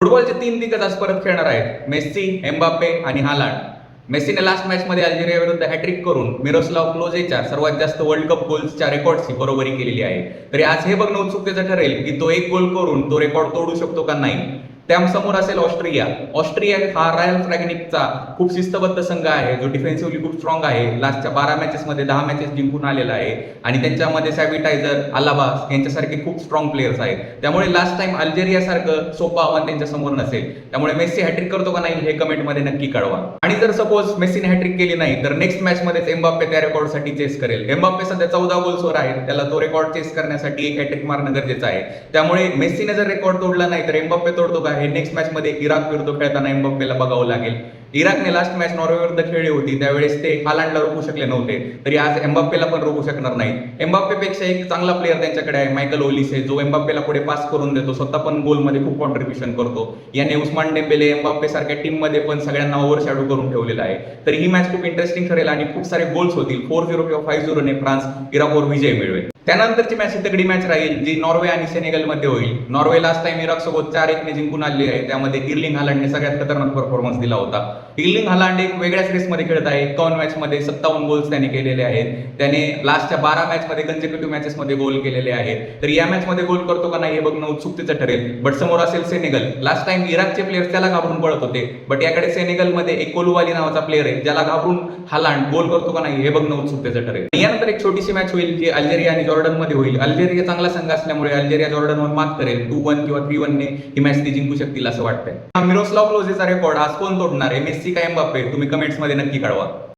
फुटबॉलचे 3 दिग्गज आज परत खेळणार आहेत, मेस्सी, एम्बाप्पे आणि हालांड. मेस्सीने लास्ट मॅचमध्ये अल्जेरिया विरुद्ध हॅट्रिक करून मिरोस्लाव क्लोजेच्या सर्वात जास्त वर्ल्ड कप गोल्सच्या रेकॉर्डची बरोबरी केलेली आहे. तरी आज हे बघणं उत्सुकतेचं ठरेल की तो एक गोल करून तो रेकॉर्ड तोडू शकतो का नाही. त्यासमोर असेल ऑस्ट्रिया. ऑस्ट्रिया हा रॉयल फ्रॅगनिकचा खूप शिस्तबद्ध संघ आहे, जो डिफेन्सिव्हली खूप स्ट्रॉंग आहे. लास्टच्या 12 मॅचेसमध्ये 10 मॅचेस जिंकून आलेला आहे आणि त्यांच्यामध्ये सॅव्हिटायझर, अलाबा यांच्यासारखे खूप स्ट्रॉंग प्लेयर्स आहेत. त्यामुळे लास्ट टाइम अल्जेरियासारखं सोपं आव्हान त्यांच्या समोर नसेल. त्यामुळे मेस्सी हॅट्रिक करतो का नाही हे कमेंटमध्ये नक्की कळवा. आणि जर सपोज मेस्सीने हॅट्रिक केली नाही तर नेक्स्ट मॅचमध्येच एम्बाप्पे त्या रेकॉर्डसाठी चेस करेल. एम्बाप्पे सध्या 14 गोल्सवर आहे, त्याला तो रेकॉर्ड चेस करण्यासाठी एक हॅट्रिक मारणं गरजेचं आहे. त्यामुळे मेस्सीने जर रेकॉर्ड तोडला नाही तर एम्बाप्पे तोडतो का हे नेक्स्ट मॅचमध्ये इराक विरुद्ध खेळताना एम्बाप्पेला बघावं लागेल. इराकने लास्ट मॅच नॉर्वे विरुद्ध खेळली होती, त्यावेळेस ते हालांडला रोखू शकले नव्हते, तरी आज एम्बाप्पेला पण रोखू शकणार नाही. एम्बाप्पेपेक्षा एक चांगला प्लेअर त्यांच्याकडे आहे, मायकल ओलिसे, जो एम्बाप्पेला पुढे पास करून देतो, स्वतः पण गोलमध्ये खूप कॉन्ट्रीब्युशन करतो. याने उस्मान डेम्बेले, एम्बाप्पे सारख्या टीममध्ये पण सगळ्यांना ओव्हरशॅडो करून ठेवलेला आहे. तरी ही मॅच खूप इंटरेस्टिंग ठरेल आणि खूप सारे गोल्स होतील. 4-0 किंवा 5-0 ने फ्रान्स इराकवर विजय मिळवेल. त्यानंतरची मॅच ही तगडी मॅच राहील, जी नॉर्वे आणि सेनेगल मध्ये होईल. नॉर्वे लास्ट टाइम इराक सोबत 4-1 ने जिंकून आले आहे. त्यामध्ये इर्लिंग हालांडने सगळ्यात खतरनाक परफॉर्मन्स दिला होता. इर्लिंग हालांड एक वेगळ्याच रेसमध्ये खेळत आहे. 51 मॅच मध्ये 57 गोल्स त्याने केलेले आहेत. त्याने लास्टच्या 12 मॅच मध्ये कन्सेक्युटिव्ह मॅचेस मध्ये गोल केलेले आहेत. तर या मॅच मध्ये गोल करतो का नाही हे बघणं उत्सुकतेचं ठरेल. बट समोर असेल सेनेगल. लास्ट टाइम इराकचे प्लेयर्स त्याला घाबरून पळत होते, बट याकडे सेनेगल मध्ये एक कोलुवाली नावाचा प्लेअर आहे, ज्याला घाबरून हालांड गोल करतो का नाही हे बघणं उत्सुकतेचं ठरेल. यानंतर एक छोटीशी मॅच होईल, जी अल्जेरिया आणि जॉर्डन मध्ये होईल. अल्जेरिया चांगला संघ असल्यामुळे अल्जेरिया जॉर्डनवर मात करेल. 2-1 किंवा 3-1 ने ही मॅच ती जिंकू शकतील असं वाटतंय. मिरोस्लाव क्लोजेचा रेकॉर्ड आज कोण तोडणार आहे, मेस्सी का एम्बाप्पे? तुम्ही कमेंट्स मध्ये नक्की कळवा.